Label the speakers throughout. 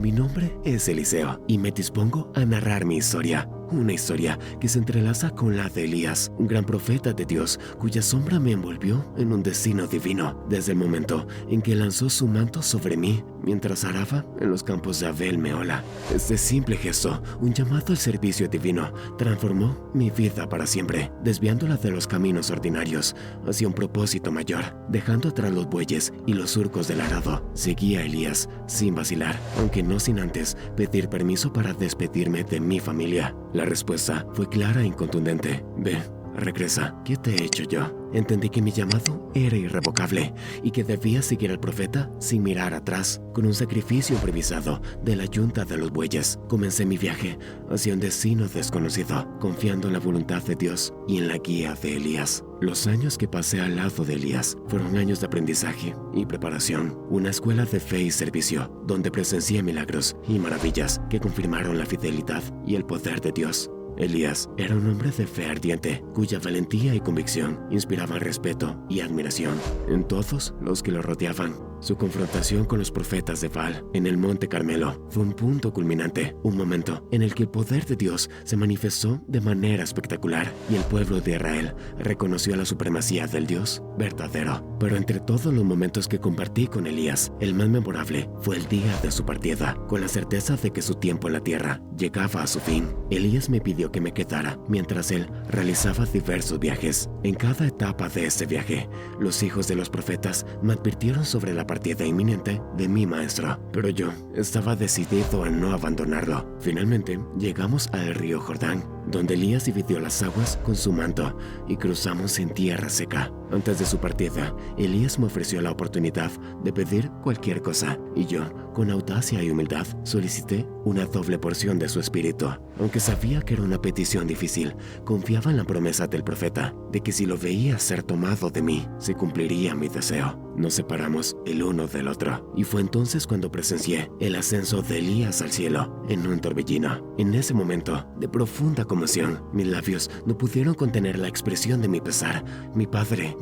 Speaker 1: mi nombre es Eliseo y me dispongo a narrar mi historia. Una historia que se entrelaza con la de Elías, un gran profeta de Dios cuya sombra me envolvió en un destino divino desde el momento en que lanzó su manto sobre mí mientras araba en los campos de Abel Mehola. Este simple gesto, un llamado al servicio divino, transformó mi vida para siempre, desviándola de los caminos ordinarios hacia un propósito mayor. Dejando atrás los bueyes y los surcos del arado, seguí a Elías sin vacilar, aunque no sin antes pedir permiso para despedirme de mi familia. La respuesta fue clara e contundente. Ve, regresa. ¿Qué te he hecho yo? Entendí que mi llamado era irrevocable y que debía seguir al profeta sin mirar atrás. Con un sacrificio improvisado de la yunta de los bueyes, comencé mi viaje hacia un destino desconocido, confiando en la voluntad de Dios y en la guía de Elías. Los años que pasé al lado de Elías fueron años de aprendizaje y preparación, una escuela de fe y servicio, donde presencié milagros y maravillas que confirmaron la fidelidad y el poder de Dios. Elías era un hombre de fe ardiente, cuya valentía y convicción inspiraban respeto y admiración en todos los que lo rodeaban. Su confrontación con los profetas de Baal en el Monte Carmelo fue un punto culminante, un momento en el que el poder de Dios se manifestó de manera espectacular y el pueblo de Israel reconoció la supremacía del Dios verdadero. Pero entre todos los momentos que compartí con Elías, el más memorable fue el día de su partida, con la certeza de que su tiempo en la tierra llegaba a su fin. Elías me pidió que me quedara mientras él realizaba diversos viajes. En cada etapa de este viaje, los hijos de los profetas me advirtieron sobre la partida inminente de mi maestro, pero yo estaba decidido a no abandonarlo. Finalmente, llegamos al río Jordán, donde Elías dividió las aguas con su manto y cruzamos en tierra seca. Antes de su partida, Elías me ofreció la oportunidad de pedir cualquier cosa, y yo, con audacia y humildad, solicité una doble porción de su espíritu. Aunque sabía que era una petición difícil, confiaba en la promesa del profeta de que si lo veía ser tomado de mí, se cumpliría mi deseo. Nos separamos el uno del otro, y fue entonces cuando presencié el ascenso de Elías al cielo en un torbellino. En ese momento de profunda conmoción, mis labios no pudieron contener la expresión de mi pesar. Mi padre,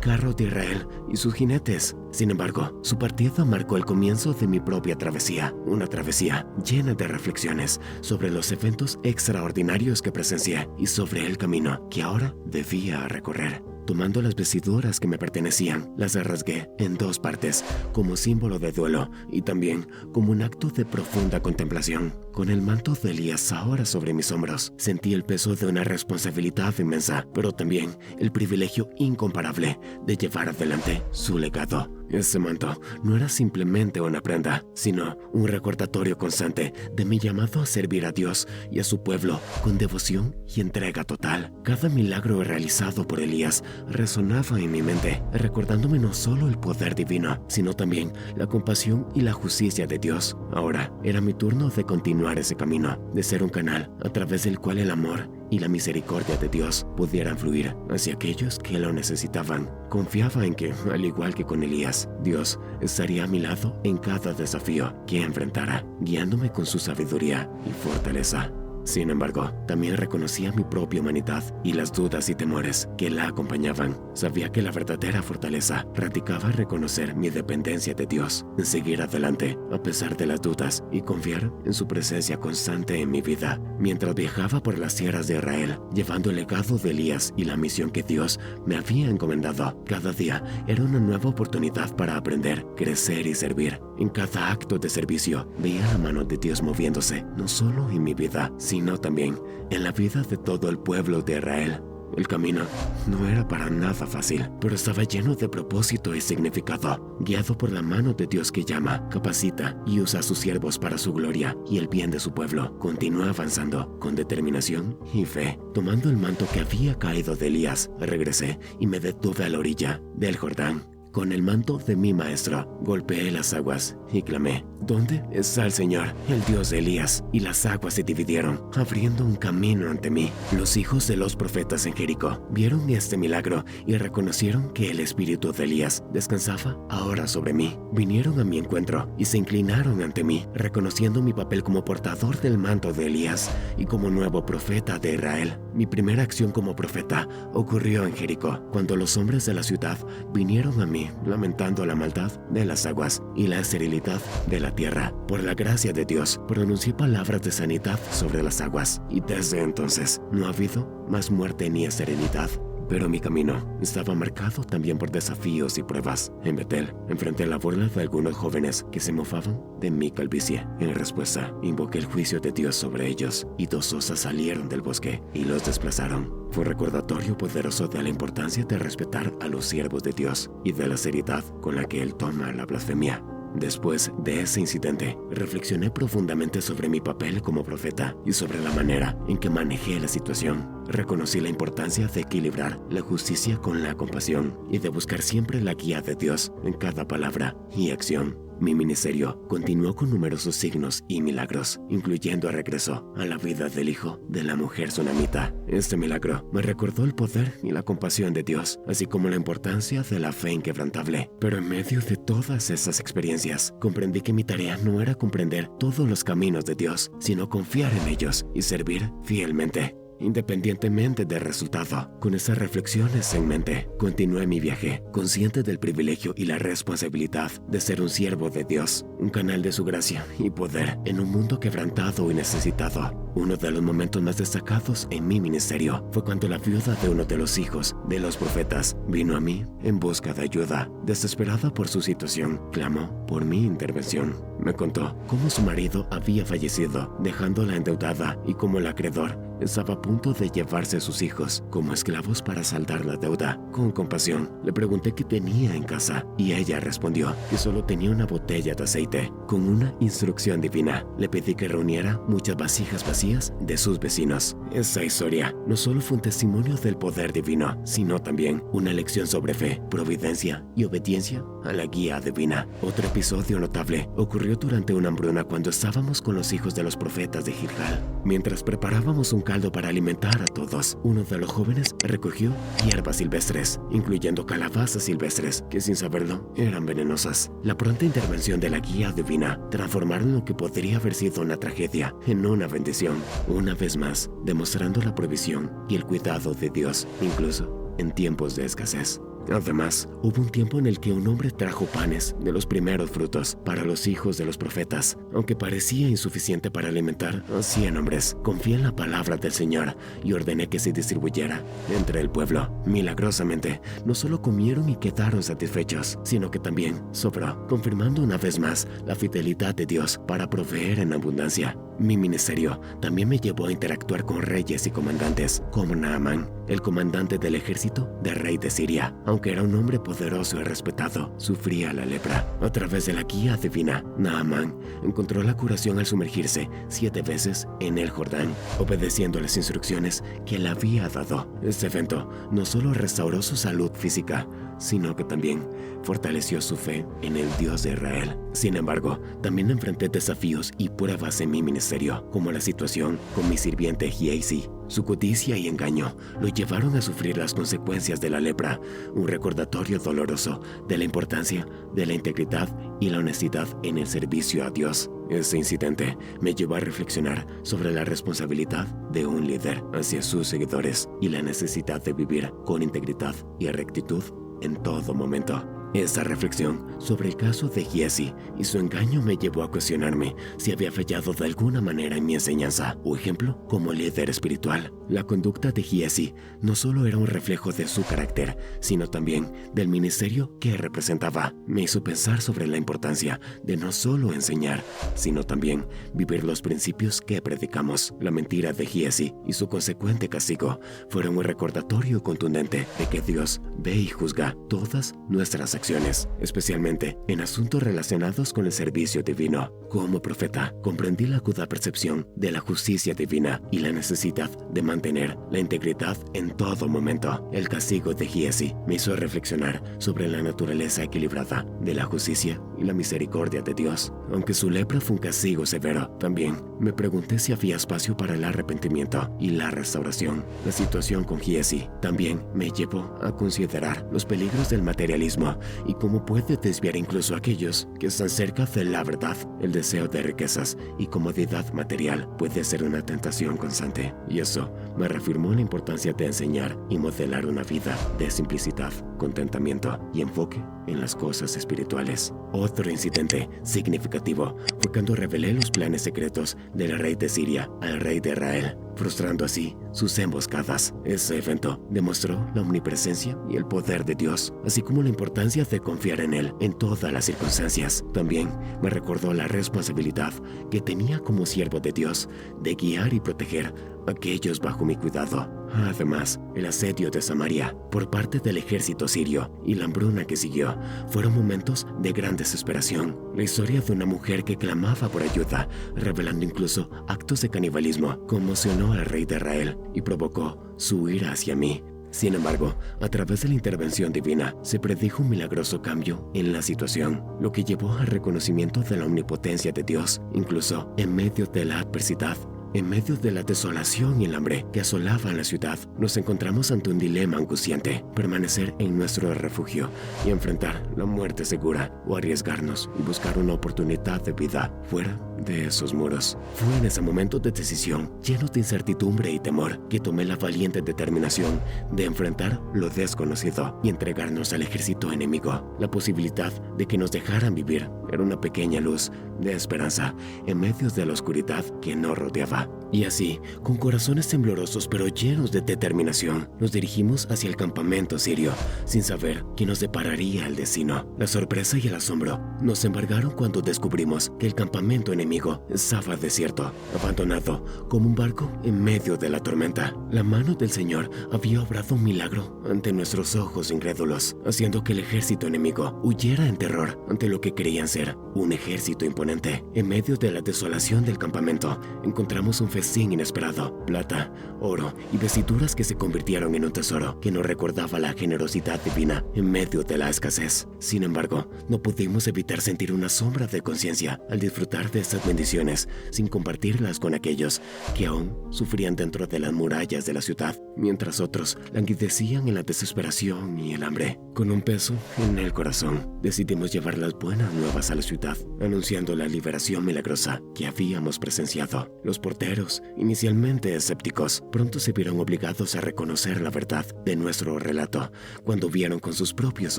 Speaker 1: carro de Israel y sus jinetes. Sin embargo, su partida marcó el comienzo de mi propia travesía, una travesía llena de reflexiones sobre los eventos extraordinarios que presencié y sobre el camino que ahora debía recorrer. Tomando las vestiduras que me pertenecían, las rasgué en dos partes como símbolo de duelo y también como un acto de profunda contemplación. Con el manto de Elías ahora sobre mis hombros, sentí el peso de una responsabilidad inmensa, pero también el privilegio incomparable de llevar adelante su legado. Ese manto no era simplemente una prenda, sino un recordatorio constante de mi llamado a servir a Dios y a su pueblo con devoción y entrega total. Cada milagro realizado por Elías resonaba en mi mente, recordándome no solo el poder divino, sino también la compasión y la justicia de Dios. Ahora era mi turno de continuar ese camino, de ser un canal a través del cual el amor y la misericordia de Dios pudieran fluir hacia aquellos que lo necesitaban. Confiaba en que, al igual que con Elías, Dios estaría a mi lado en cada desafío que enfrentara, guiándome con su sabiduría y fortaleza. Sin embargo, también reconocía mi propia humanidad y las dudas y temores que la acompañaban. Sabía que la verdadera fortaleza radicaba en reconocer mi dependencia de Dios, en seguir adelante a pesar de las dudas y confiar en su presencia constante en mi vida. Mientras viajaba por las tierras de Israel, llevando el legado de Elías y la misión que Dios me había encomendado, cada día era una nueva oportunidad para aprender, crecer y servir. En cada acto de servicio veía la mano de Dios moviéndose, no solo en mi vida, sino también en la vida de todo el pueblo de Israel. El camino no era para nada fácil, pero estaba lleno de propósito y significado, guiado por la mano de Dios que llama, capacita y usa a sus siervos para su gloria y el bien de su pueblo. Continué avanzando con determinación y fe. Tomando el manto que había caído de Elías, regresé y me detuve a la orilla del Jordán. Con el manto de mi maestro, golpeé las aguas y clamé: ¿dónde está el Señor, el Dios de Elías? Y las aguas se dividieron, abriendo un camino ante mí. Los hijos de los profetas en Jericó vieron este milagro y reconocieron que el espíritu de Elías descansaba ahora sobre mí. Vinieron a mi encuentro y se inclinaron ante mí, reconociendo mi papel como portador del manto de Elías y como nuevo profeta de Israel. Mi primera acción como profeta ocurrió en Jericó, cuando los hombres de la ciudad vinieron a mí lamentando la maldad de las aguas y la esterilidad de la tierra. Por la gracia de Dios, pronuncié palabras de sanidad sobre las aguas, y desde entonces no ha habido más muerte ni esterilidad. Pero mi camino estaba marcado también por desafíos y pruebas. En Betel, enfrenté la burla de algunos jóvenes que se mofaban de mi calvicie. En respuesta, invoqué el juicio de Dios sobre ellos, y 2 osas salieron del bosque y los desplazaron. Fue un recordatorio poderoso de la importancia de respetar a los siervos de Dios y de la seriedad con la que Él toma la blasfemia. Después de ese incidente, reflexioné profundamente sobre mi papel como profeta y sobre la manera en que manejé la situación. Reconocí la importancia de equilibrar la justicia con la compasión y de buscar siempre la guía de Dios en cada palabra y acción. Mi ministerio continuó con numerosos signos y milagros, incluyendo el regreso a la vida del hijo de la mujer sunamita. Este milagro me recordó el poder y la compasión de Dios, así como la importancia de la fe inquebrantable. Pero en medio de todas esas experiencias, comprendí que mi tarea no era comprender todos los caminos de Dios, sino confiar en ellos y servir fielmente, independientemente del resultado. Con esas reflexiones en mente, continué mi viaje, consciente del privilegio y la responsabilidad de ser un siervo de Dios, un canal de su gracia y poder en un mundo quebrantado y necesitado. Uno de los momentos más destacados en mi ministerio fue cuando la viuda de uno de los hijos de los profetas vino a mí en busca de ayuda. Desesperada por su situación, clamó por mi intervención. Me contó cómo su marido había fallecido, dejándola endeudada, y cómo el acreedor estaba a punto de llevarse a sus hijos como esclavos para saldar la deuda. Con compasión, le pregunté qué tenía en casa, y ella respondió que solo tenía una botella de aceite. Con una instrucción divina, le pedí que reuniera muchas vasijas vacías de sus vecinos. Esa historia no solo fue un testimonio del poder divino, sino también una lección sobre fe, providencia y obediencia a la guía divina. Otro episodio notable ocurrió durante una hambruna cuando estábamos con los hijos de los profetas de Gilgal. Mientras preparábamos un caldo para alimentar a todos, uno de los jóvenes recogió hierbas silvestres, incluyendo calabazas silvestres, que sin saberlo eran venenosas. La pronta intervención de la guía divina transformaron lo que podría haber sido una tragedia en una bendición, una vez más demostrando la provisión y el cuidado de Dios, incluso en tiempos de escasez. Además, hubo un tiempo en el que un hombre trajo panes de los primeros frutos para los hijos de los profetas. Aunque parecía insuficiente para alimentar a 100 hombres, confié en la palabra del Señor y ordené que se distribuyera entre el pueblo. Milagrosamente, no solo comieron y quedaron satisfechos, sino que también sobró, confirmando una vez más la fidelidad de Dios para proveer en abundancia. Mi ministerio también me llevó a interactuar con reyes y comandantes, como Naamán, el comandante del ejército del rey de Siria. Aunque era un hombre poderoso y respetado, sufría la lepra. A través de la guía divina, Naamán encontró la curación al sumergirse 7 veces en el Jordán, obedeciendo las instrucciones que él había dado. Este evento no solo restauró su salud física, sino que también fortaleció su fe en el Dios de Israel. Sin embargo, también enfrenté desafíos y pruebas en mi ministerio, como la situación con mi sirviente Giesi. Su codicia y engaño lo llevaron a sufrir las consecuencias de la lepra, un recordatorio doloroso de la importancia de la integridad y la honestidad en el servicio a Dios. Este incidente me llevó a reflexionar sobre la responsabilidad de un líder hacia sus seguidores y la necesidad de vivir con integridad y rectitud en todo momento. Esta reflexión sobre el caso de Giesi y su engaño me llevó a cuestionarme si había fallado de alguna manera en mi enseñanza o ejemplo como líder espiritual. La conducta de Giesi no solo era un reflejo de su carácter, sino también del ministerio que representaba. Me hizo pensar sobre la importancia de no solo enseñar, sino también vivir los principios que predicamos. La mentira de Giesi y su consecuente castigo fueron un recordatorio contundente de que Dios ve y juzga todas nuestras acciones, especialmente en asuntos relacionados con el servicio divino. Como profeta, comprendí la aguda percepción de la justicia divina y la necesidad de mantener la integridad en todo momento. El castigo de Giesi me hizo reflexionar sobre la naturaleza equilibrada de la justicia y la misericordia de Dios. Aunque su lepra fue un castigo severo, también me pregunté si había espacio para el arrepentimiento y la restauración. La situación con Giesi también me llevó a considerar los peligros del materialismo y cómo puede desviar incluso a aquellos que están cerca de la verdad. El deseo de riquezas y comodidad material puede ser una tentación constante, y eso me reafirmó la importancia de enseñar y modelar una vida de simplicidad, contentamiento y enfoque en las cosas espirituales. Otro incidente significativo fue cuando revelé los planes secretos del rey de Siria al rey de Israel, frustrando así sus emboscadas. Ese evento demostró la omnipresencia y el poder de Dios, así como la importancia de confiar en Él en todas las circunstancias. También me recordó la responsabilidad que tenía como siervo de Dios de guiar y proteger a aquellos bajo mi cuidado. Además, el asedio de Samaria por parte del ejército sirio y la hambruna que siguió fueron momentos de gran desesperación. La historia de una mujer que clamaba por ayuda, revelando incluso actos de canibalismo, conmocionó al rey de Israel y provocó su ira hacia mí. Sin embargo, a través de la intervención divina, se predijo un milagroso cambio en la situación, lo que llevó al reconocimiento de la omnipotencia de Dios, incluso en medio de la adversidad. En medio de la desolación y el hambre que asolaban la ciudad, nos encontramos ante un dilema angustiante: permanecer en nuestro refugio y enfrentar la muerte segura, o arriesgarnos y buscar una oportunidad de vida fuera de esos muros. Fue en ese momento de decisión, lleno de incertidumbre y temor, que tomé la valiente determinación de enfrentar lo desconocido y entregarnos al ejército enemigo. La posibilidad de que nos dejaran vivir era una pequeña luz de esperanza en medio de la oscuridad que nos rodeaba. Y así, con corazones temblorosos pero llenos de determinación, nos dirigimos hacia el campamento sirio, sin saber qué nos depararía el destino. La sorpresa y el asombro nos embargaron cuando descubrimos que el campamento enemigo estaba desierto, abandonado como un barco en medio de la tormenta. La mano del Señor había obrado un milagro ante nuestros ojos incrédulos, haciendo que el ejército enemigo huyera en terror ante lo que creían ser un ejército imponente. En medio de la desolación del campamento, encontramos un festín inesperado: plata, oro y vestiduras que se convirtieron en un tesoro que nos recordaba la generosidad divina en medio de la escasez. Sin embargo, no pudimos evitar sentir una sombra de conciencia al disfrutar de estas bendiciones sin compartirlas con aquellos que aún sufrían dentro de las murallas de la ciudad, mientras otros languidecían en la desesperación y el hambre. Con un peso en el corazón, decidimos llevar las buenas nuevas a la ciudad, anunciando la liberación milagrosa que habíamos presenciado. Los porteros, inicialmente escépticos, pronto se vieron obligados a reconocer la verdad de nuestro relato cuando vieron con sus propios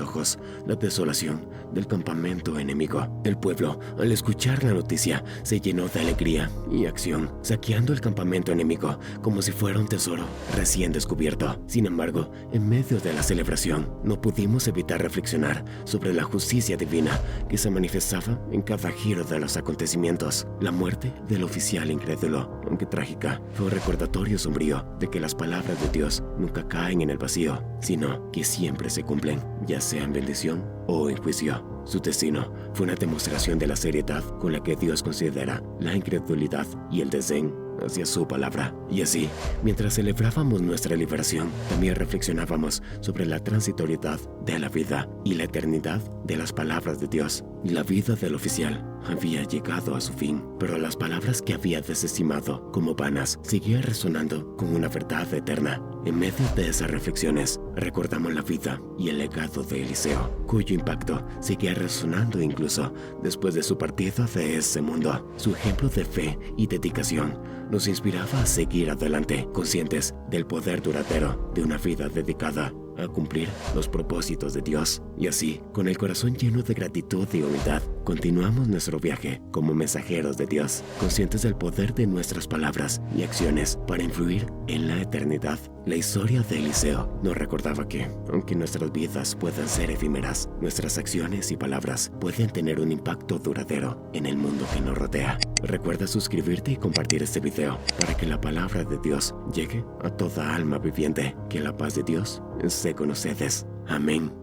Speaker 1: ojos la desolación del campamento enemigo. El pueblo, al escuchar la noticia, se llenó de alegría y acción, saqueando el campamento enemigo como si fuera un tesoro recién descubierto. Sin embargo, en medio de la celebración, no pudimos evitar reflexionar sobre la justicia divina que se manifestaba en cada giro de los acontecimientos. La muerte del oficial incrédulo, aunque trágica, fue un recordatorio sombrío de que las palabras de Dios nunca caen en el vacío, sino que siempre se cumplen, ya sea en bendición o en juicio. Su destino fue una demostración de la seriedad con la que Dios considera la incredulidad y el desdén hacia su palabra. Y así, mientras celebrábamos nuestra liberación, también reflexionábamos sobre la transitoriedad de la vida y la eternidad de las palabras de Dios. La vida del oficial había llegado a su fin, pero las palabras que había desestimado como vanas seguían resonando con una verdad eterna. En medio de esas reflexiones, recordamos la vida y el legado de Eliseo, cuyo impacto seguía resonando incluso después de su partida de este mundo. Su ejemplo de fe y dedicación nos inspiraba a seguir adelante, conscientes del poder duradero de una vida dedicada a cumplir los propósitos de Dios. Y así, con el corazón lleno de gratitud y humildad, continuamos nuestro viaje como mensajeros de Dios, conscientes del poder de nuestras palabras y acciones para influir en la eternidad. La historia de Eliseo nos recordaba que, aunque nuestras vidas puedan ser efímeras, nuestras acciones y palabras pueden tener un impacto duradero en el mundo que nos rodea. Recuerda suscribirte y compartir este video para que la palabra de Dios llegue a toda alma viviente. Que la paz de Dios esté con ustedes. Amén.